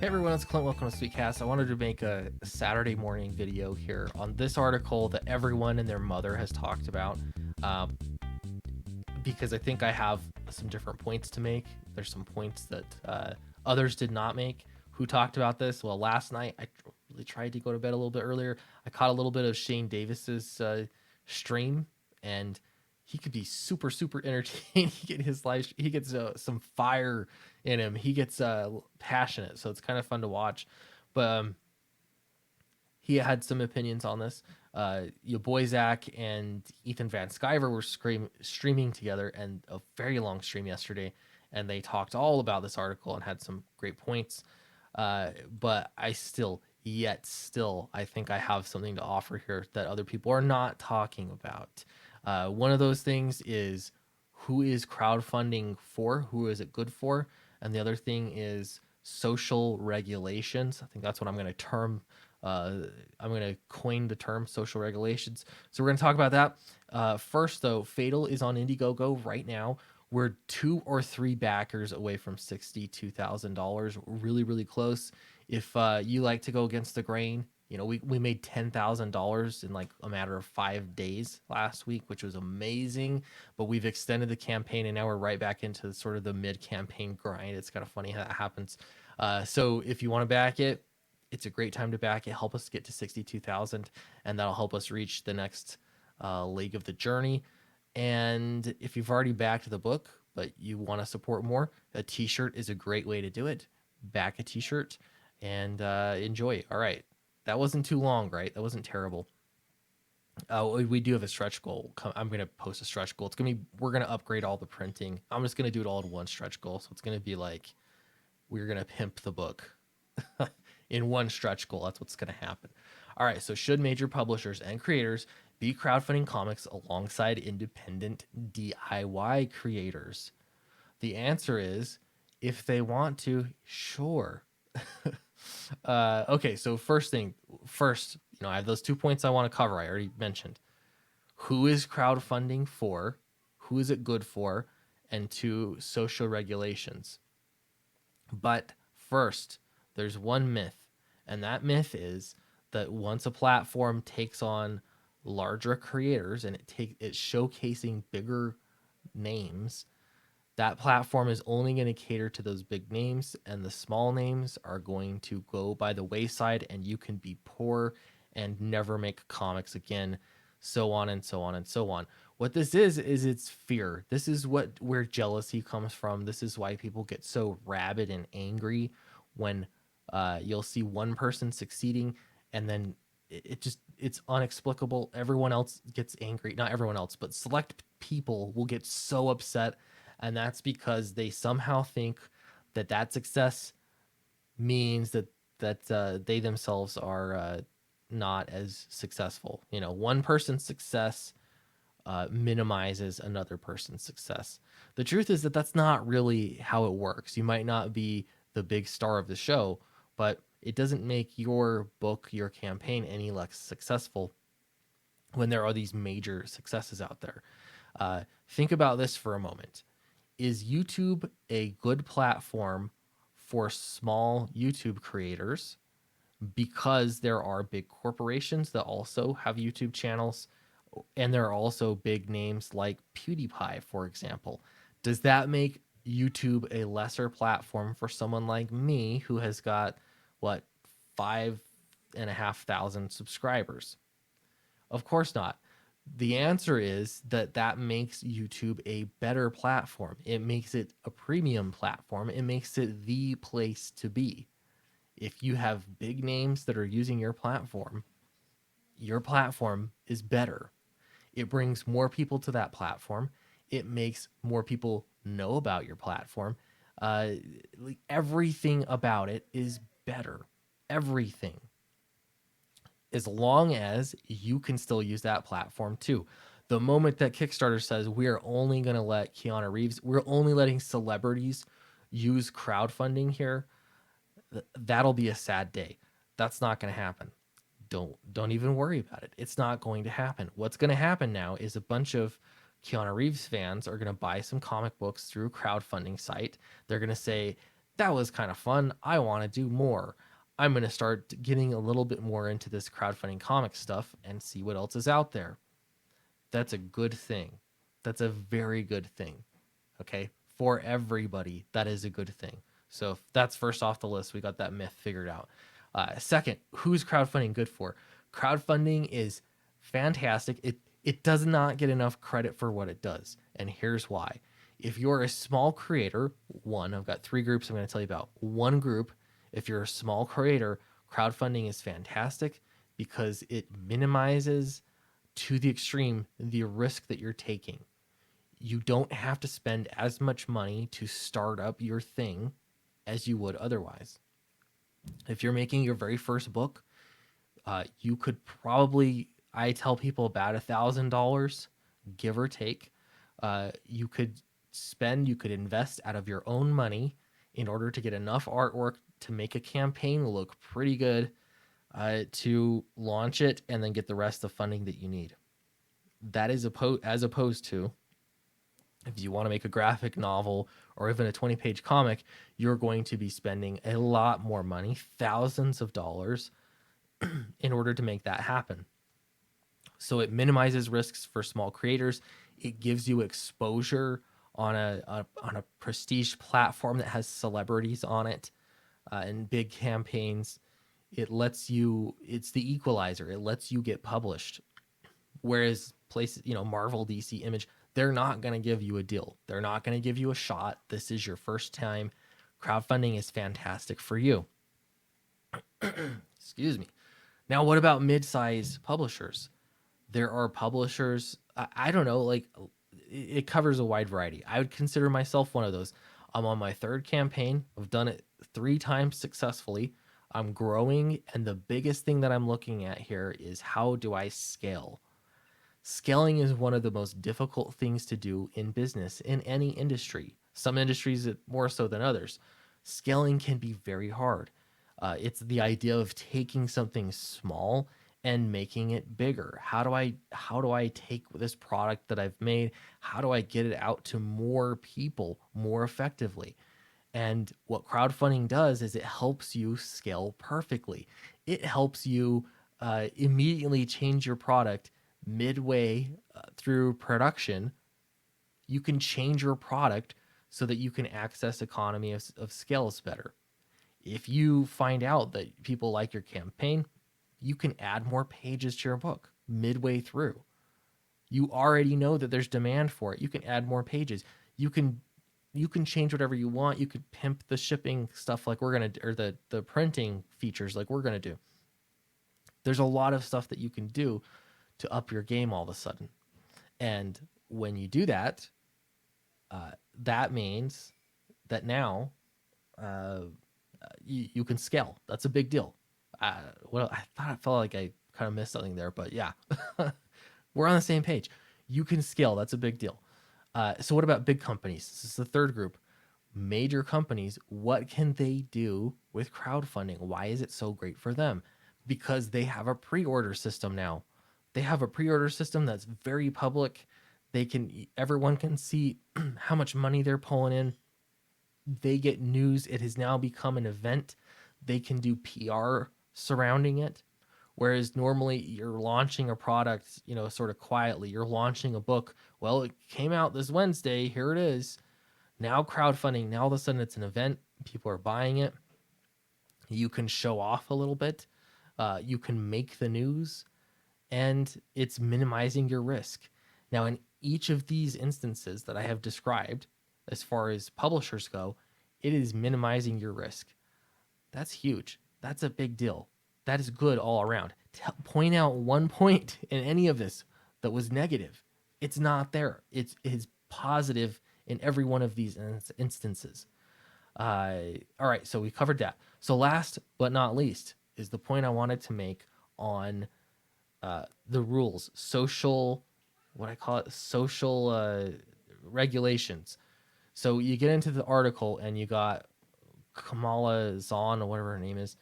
Hey everyone, it's Clint. Welcome to Sweetcast. I wanted to make a Saturday morning video here on this article that everyone and their mother has talked about, um, because I think I have some different points to make. There's some points that others did not make. Who talked about this? Well, last night I really tried to go to bed a little bit earlier. I caught a little bit of Shane Davis's stream, and he could be super entertaining. He gets some fire in him. He gets passionate, so it's kind of fun to watch. But he had some opinions on this. Your boy Zach and Ethan Van Sciver were streaming together, and a very long stream yesterday, and they talked all about this article and had some great points. But I still, I think I have something to offer here that other people are not talking about. One of those things is, who is crowdfunding for? Who is it good for? And the other thing is social regulations. I think that's what I'm going to term. I'm going to coin the term social regulations. So we're going to talk about that. First, though, Fatal is on Indiegogo right now. We're 2 or 3 backers away from $62,000. Really close. If you like to go against the grain, you know, we made $10,000 in like a matter of 5 days last week, which was amazing. But we've extended the campaign, and now we're right back into sort of the mid-campaign grind. It's kind of funny how that happens. So if you want to back it, it's a great time to back it. Help us get to 62,000, and that'll help us reach the next leg of the journey. And if you've already backed the book, but you want to support more, a t-shirt is a great way to do it. Back a t-shirt and enjoy. All right. That wasn't too long, right? That wasn't terrible. We do have a stretch goal. I'm going to post a stretch goal. We're going to upgrade all the printing. I'm just going to do it all in one stretch goal. So it's going to be like, we're going to pimp the book in one stretch goal. That's what's going to happen. All right. So should major publishers and creators be crowdfunding comics alongside independent DIY creators? The answer is, if they want to, sure. Okay, so first, I have those 2 points I want to cover. I already mentioned who is crowdfunding for, who is it good for, and 2, social regulations. But first, there's one myth, and that myth is that once a platform takes on larger creators and it's showcasing bigger names, that platform is only going to cater to those big names, and the small names are going to go by the wayside, and you can be poor and never make comics again, so on and so on and so on. What this is it's fear. This is where jealousy comes from. This is why people get so rabid and angry when you'll see one person succeeding, and then it's inexplicable. Everyone else gets angry. Not everyone else, but select people will get so upset, and that's because they somehow think that success means that they themselves are not as successful. You know, one person's success minimizes another person's success. The truth is that that's not really how it works. You might not be the big star of the show, but it doesn't make your book, your campaign, any less successful when there are these major successes out there. Think about this for a moment. Is YouTube a good platform for small YouTube creators because there are big corporations that also have YouTube channels, and there are also big names like PewDiePie, for example? Does that make YouTube a lesser platform for someone like me who has got, 5,500 subscribers? Of course not. The answer is that makes YouTube a better platform. It makes it a premium platform. It makes it the place to be. If you have big names that are using your platform is better. It brings more people to that platform. It makes more people know about your platform. Everything about it is better. Everything. As long as you can still use that platform too. The moment that Kickstarter says we're only going to let Keanu Reeves, we're only letting celebrities use crowdfunding here, that'll be a sad day. That's not going to happen. Don't even worry about it. It's not going to happen. What's going to happen now is a bunch of Keanu Reeves fans are going to buy some comic books through a crowdfunding site. They're going to say, That was kind of fun. I want to do more. I'm going to start getting a little bit more into this crowdfunding comic stuff and see what else is out there. That's a good thing. That's a very good thing. Okay. For everybody, that is a good thing. So if that's first off the list. We got that myth figured out. Second, who's crowdfunding good for? Crowdfunding is fantastic. It does not get enough credit for what it does. And here's why. If you're a small creator, I've got 3 groups I'm going to tell you about. One group, if you're a small creator, crowdfunding is fantastic because it minimizes to the extreme the risk that you're taking. You don't have to spend as much money to start up your thing as you would otherwise. If you're making your very first book, you could probably, I tell people about $1,000, give or take. You could invest out of your own money in order to get enough artwork to make a campaign look pretty good, to launch it and then get the rest of the funding that you need. That is as opposed to if you want to make a graphic novel or even a 20-page comic, you're going to be spending a lot more money, thousands of dollars, in order to make that happen. So it minimizes risks for small creators. It gives you exposure on a prestige platform that has celebrities on it, and big campaigns. It's the equalizer. It lets you get published. Whereas places, Marvel, DC, Image, they're not going to give you a deal. They're not going to give you a shot. This is your first time. Crowdfunding is fantastic for you. Excuse me. Now, what about mid-size publishers? There are publishers, I don't know, like it covers a wide variety. I would consider myself one of those. I'm on my 3rd campaign. I've done it 3 times successfully. I'm growing, and the biggest thing that I'm looking at here is how do I scale? Scaling is one of the most difficult things to do in business in any industry. Some industries more so than others. Scaling can be very hard. It's the idea of taking something small and making it bigger. How do I take this product that I've made? How do I get it out to more people more effectively? And what crowdfunding does is it helps you scale perfectly. It helps you immediately change your product midway through production. You can change your product so that you can access economy of scales better. If you find out that people like your campaign, you can add more pages to your book midway through. You already know that there's demand for it. You can add more pages. You can change whatever you want. You could pimp the shipping stuff like we're going to, or the printing features like we're going to do. There's a lot of stuff that you can do to up your game all of a sudden. And when you do that, that means that now you can scale. That's a big deal. Well, I felt like I kind of missed something there, but yeah, we're on the same page. You can scale. That's a big deal. So what about big companies? This is the 3rd group. Major companies, what can they do with crowdfunding? Why is it so great for them? Because they have a pre-order system now. They have a pre-order system that's very public. Everyone can see how much money they're pulling in. They get news. It has now become an event. They can do PR surrounding it. Whereas normally you're launching a product, sort of quietly. You're launching a book. Well, it came out this Wednesday. Here it is. Now crowdfunding. Now all of a sudden it's an event. People are buying it. You can show off a little bit. You can make the news. And it's minimizing your risk. Now, in each of these instances that I have described, as far as publishers go, it is minimizing your risk. That's huge. That's a big deal. That is good all around. Point out one point in any of this that was negative. It's not there. It is positive in every one of these instances. All right, so we covered that. So last but not least is the point I wanted to make on the rules, social regulations. So you get into the article and you got Kamala Zahn, or whatever her name is.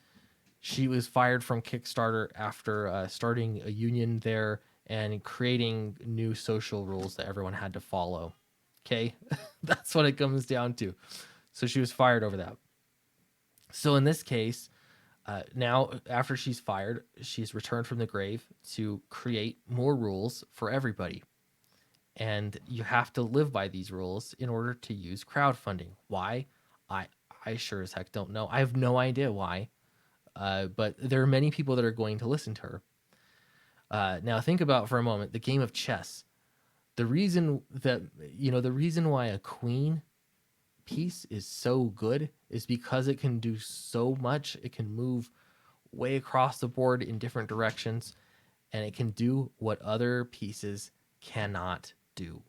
She was fired from Kickstarter after starting a union there and creating new social rules that everyone had to follow. Okay, that's what it comes down to. So she was fired over that. So in this case, now after she's fired, she's returned from the grave to create more rules for everybody. And you have to live by these rules in order to use crowdfunding. Why? I I sure as heck don't know. I have no idea why. But there are many people that are going to listen to her. Now think about for a moment the game of chess. The reason that the reason why a queen piece is so good is because it can do so much. It can move way across the board in different directions, and it can do what other pieces cannot do.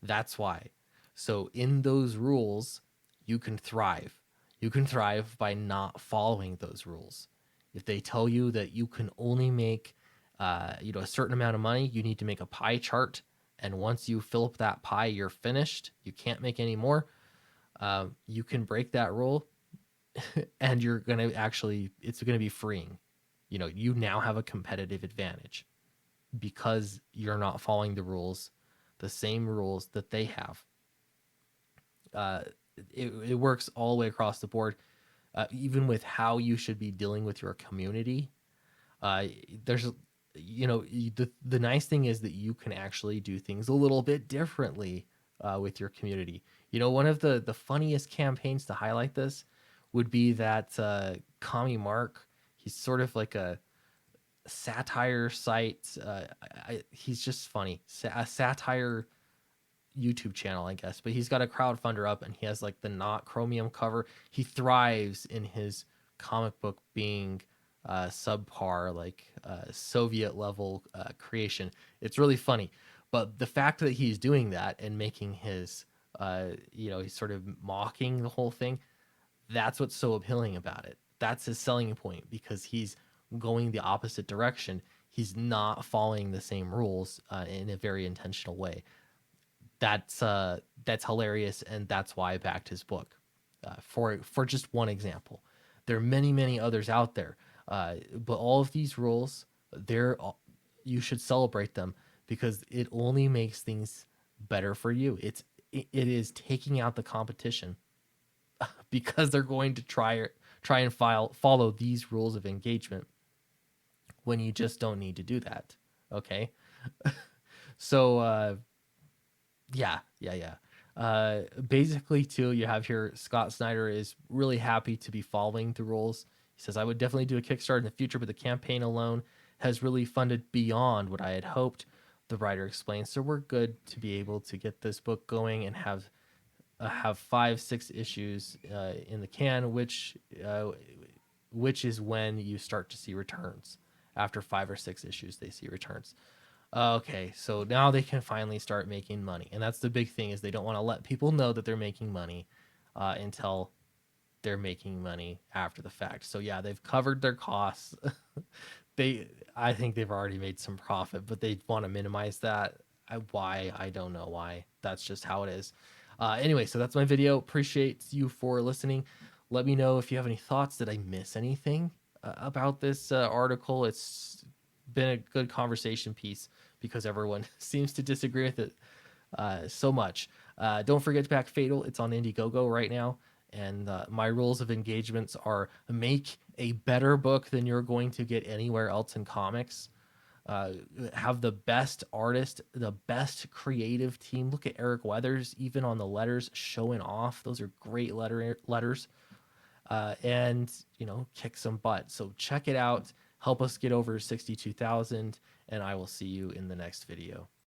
That's why. So in those rules, you can thrive. You can thrive by not following those rules. If they tell you that you can only make, a certain amount of money, you need to make a pie chart, and once you fill up that pie, you're finished. You can't make any more. You can break that rule, and it's gonna be freeing. You now have a competitive advantage because you're not following the same rules that they have. uh, it works all the way across the board, even with how you should be dealing with your community. There's the nice thing is that you can actually do things a little bit differently with your community. One of the funniest campaigns to highlight this would be that Commie Mark. He's sort of like a satire site. He's just funny. A satire YouTube channel, I guess, but he's got a crowdfunder up and he has like the not chromium cover. He thrives in his comic book being subpar, like Soviet level creation. It's really funny. But the fact that he's doing that and making he's sort of mocking the whole thing, that's what's so appealing about it. That's his selling point because he's going the opposite direction. He's not following the same rules in a very intentional way. That's hilarious, and that's why I backed his book. For just one example, there are many others out there, but all of these rules, they're you should celebrate them because it only makes things better for you. It is taking out the competition because they're going to try and follow these rules of engagement when you just don't need to do that. Okay, so yeah. Basically, too, you have here Scott Snyder is really happy to be following the rules. He says, I would definitely do a Kickstarter in the future, but the campaign alone has really funded beyond what I had hoped. The writer explains, so we're good to be able to get this book going and have 5-6 issues in the can, which is when you start to see returns. After 5 or 6 issues, they see returns. Okay, so now they can finally start making money, and that's the big thing is they don't want to let people know that they're making money until they're making money after the fact. So yeah, they've covered their costs. I think they've already made some profit, but they want to minimize that. Why? I don't know why. That's just how it is. Anyway, so that's my video. Appreciate you for listening. Let me know if you have any thoughts. Did I miss anything about this article? It's been a good conversation piece because everyone seems to disagree with it so much. Don't forget to back Fatal. It's on Indiegogo right now. And my rules of engagements are make a better book than you're going to get anywhere else in comics. Have the best artist, the best creative team. Look at Eric Weathers, even on the letters, showing off. Those are great letters. And kick some butt. So check it out. Help us get over 62,000, and I will see you in the next video.